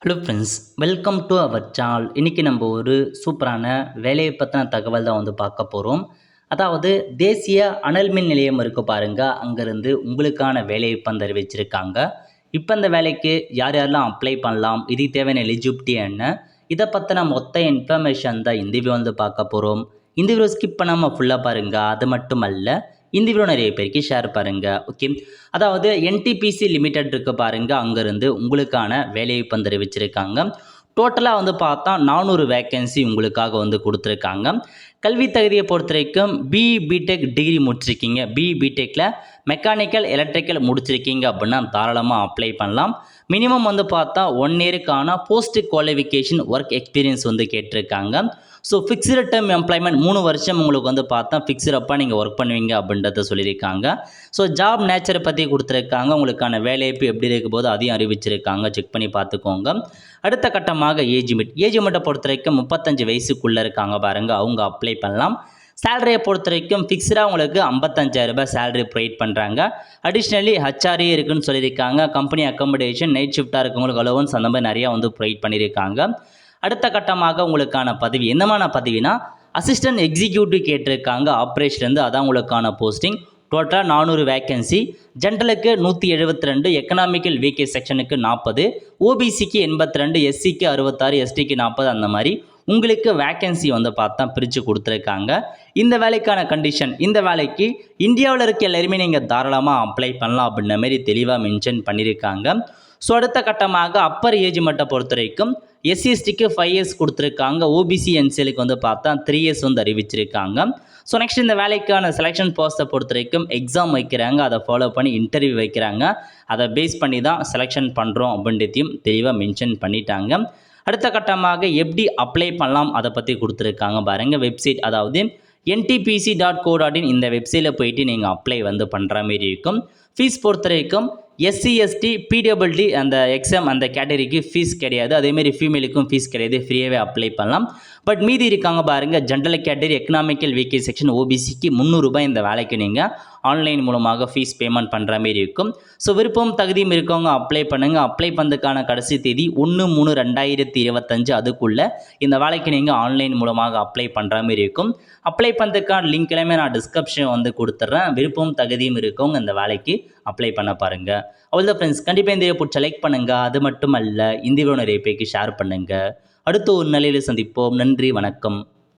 Hello friends, welcome to our channel. இன்றைக்கி நம்ம ஒரு சூப்பரான வேலையை பற்றின தகவல் தான் பார்க்க போகிறோம். அதாவது தேசிய அனல் மின் நிலையம் இருக்குது பாருங்கள், அங்கேருந்து உங்களுக்கான வேலையை அறிவிச்சிருக்காங்க. இப்போ இந்த வேலைக்கு யார் யாரெல்லாம் அப்ளை பண்ணலாம், இதுக்கு தேவையான எலிஜிபிலிட்டி என்ன, இதை பற்றின மொத்த இன்ஃபர்மேஷன் தான் இந்த வீடியோ பார்க்க போகிறோம். இந்த வீடியோ ஸ்கிப் பண்ணாமல் ஃபுல்லாக பாருங்கள். அது மட்டும் அல்ல, இந்த வீடியோ நிறைய பேருக்கு ஷேர் பாருங்கள். ஓகே, அதாவது என்டிபிசி லிமிடெட் இருக்கு பாருங்கள், அங்கேருந்து உங்களுக்கான வேலையை அறிவிச்சிருக்காங்க. டோட்டலாக பார்த்தா 400 வேக்கன்சி உங்களுக்காக கொடுத்துருக்காங்க. கல்வி தகுதியை பொறுத்த வரைக்கும் பிடெக் டிகிரி முடிச்சிருக்கீங்க, பிடெக்கில் மெக்கானிக்கல் எலக்ட்ரிக்கல் முடிச்சிருக்கீங்க அப்படின்னா தாராளமாக அப்ளை பண்ணலாம். மினிமம் பார்த்தா 1 இயருக்கான போஸ்ட் குவாலிஃபிகேஷன் ஒர்க் எக்ஸ்பீரியன்ஸ் கேட்டிருக்காங்க. ஸோ ஃபிக்ஸ்டு டேர்ம் எம்ப்ளாய்மெண்ட் 3 வருஷம் உங்களுக்கு பார்த்தா ஃபிக்ஸ்டப்பாக நீங்கள் ஒர்க் பண்ணுவீங்க அப்படின்றத சொல்லியிருக்காங்க. ஸோ ஜாப் நேச்சரை பற்றி கொடுத்துருக்காங்க, உங்களுக்கான வேலைவாய்ப்பு எப்படி இருக்கும் போது அதையும் அறிவிச்சிருக்காங்க, செக் பண்ணி பார்த்துக்கோங்க. அடுத்த கட்டமாக ஏஜ் லிமிட்டை பொறுத்த வரைக்கும் 35 வயசுக்குள்ளே இருக்காங்க பாருங்கள், அவங்க அப்ளை பண்ணலாம். சேலரியை பொறுத்த வரைக்கும் ஃபிக்ஸ்டாக உங்களுக்கு 55,000 ரூபாய் சேலரி ப்ரொவைட் பண்ணுறாங்க. அடிஷ்னலி ஹச்ஆர்ஏ இருக்குன்னு சொல்லியிருக்காங்க. கம்பெனி அக்கமடேஷன், நைட் ஷிஃப்டாக இருக்கவங்களுக்கு அலோவன்ஸ் அந்த மாதிரி நிறையா ப்ரொவைட் பண்ணியிருக்காங்க. அடுத்த கட்டமாக உங்களுக்கான பதவி என்னமான பதவினா அசிஸ்டன்ட் எக்ஸிக்யூட்டிவ் கேட்டிருக்காங்க ஆப்ரேஷன்லேருந்து, அதான் உங்களுக்கான போஸ்டிங். டோட்டலாக 400 வேக்கன்சி. ஜென்ரலுக்கு 172, எக்கனாமிக்கல் வீக்கே செக்ஷனுக்கு 40, ஓபிசிக்கு 82, எஸ்சிக்கு 66, எஸ்டிக்கு 40, அந்த மாதிரி உங்களுக்கு வேக்கன்சி பார்த்தா பிரித்து கொடுத்துருக்காங்க. இந்த வேலைக்கான கண்டிஷன், இந்த வேலைக்கு இந்தியாவில் இருக்க எல்லாருமே நீங்கள் தாராளமாக அப்ளை பண்ணலாம் அப்படின்ற மாதிரி தெளிவாக மென்ஷன் பண்ணியிருக்காங்க. ஸோ அடுத்த கட்டமாக அப்பர் ஏஜ் மட்டும் பொறுத்த வரைக்கும் எஸ்சிஎஸ்டிக்கு 5 இயர்ஸ் கொடுத்துருக்காங்க, ஓபிசி என்சிஎலுக்கு பார்த்தா 3 இயர்ஸ் அறிவிச்சிருக்காங்க. ஸோ நெக்ஸ்ட் இந்த வேலைக்கான செலெக்ஷன் ப்ராசஸை பொறுத்த வரைக்கும் எக்ஸாம் வைக்கிறாங்க, அதை ஃபாலோ பண்ணி இன்டர்வியூ வைக்கிறாங்க, அதை பேஸ் பண்ணி தான் செலெக்ஷன் பண்ணுறோம் அப்படின்றதையும் தெளிவாக மென்ஷன் பண்ணிட்டாங்க. அடுத்த கட்டமாக எப்படி அப்ளை பண்ணலாம் அதை பற்றி கொடுத்துருக்காங்க பாருங்கள். வெப்சைட் அதாவது ntpc.co.in இந்த வெப்சைட்டில் போயிட்டு நீங்கள் அப்ளை பண்ணுற மாரி இருக்கும். ஃபீஸ் பொறுத்த வரைக்கும் எஸ்சி எஸ்டி பிடபிள்டி அந்த எக்ஸாம் அந்த கேட்டகரிக்கு ஃபீஸ் கிடையாது, அதேமாரி ஃபீமேலுக்கும் ஃபீஸ் கிடையாது, ஃப்ரீயாகவே அப்ளை பண்ணலாம். பட் மீதி இருக்காங்க பாருங்கள், ஜென்ரல் கேட்டகரி, எக்கனாமிக்கல் வீக்கே செக்ஷன், ஓபிசிக்கு 300 ரூபாய் இந்த வேலைக்கு நீங்கள் ஆன்லைன் மூலமாக ஃபீஸ் பேமெண்ட் பண்ணுற மாரி இருக்கும். ஸோ விருப்பம் தகுதியும் இருக்கவங்க அப்ளை பண்ணுங்கள். அப்ளை பண்ணுறதுக்கான கடைசி தேதி 1/3/2025, அதுக்குள்ளே இந்த வேலைக்கு நீங்கள் ஆன்லைன் மூலமாக அப்ளை பண்ணுற மாரி இருக்கும். அப்ளை பண்ணுறதுக்கான லிங்க் எல்லாமே நான் டிஸ்கிரிப்ஷன் கொடுத்துட்றேன். விருப்பம் தகுதியும் இருக்கவங்க இந்த வேலைக்கு அப்ளை பண்ண பாருங்கள். அவ்வளோதான் ஃப்ரெண்ட்ஸ், கண்டிப்பாக இந்த வீடியோ பிடிச்ச லைக் பண்ணுங்கள். அது மட்டும் அல்ல, இந்த வீடியோ நிறைய பேருக்கு ஷேர் பண்ணுங்கள். அடுத்த ஒரு நிலையில் சந்திப்போம். நன்றி, வணக்கம்.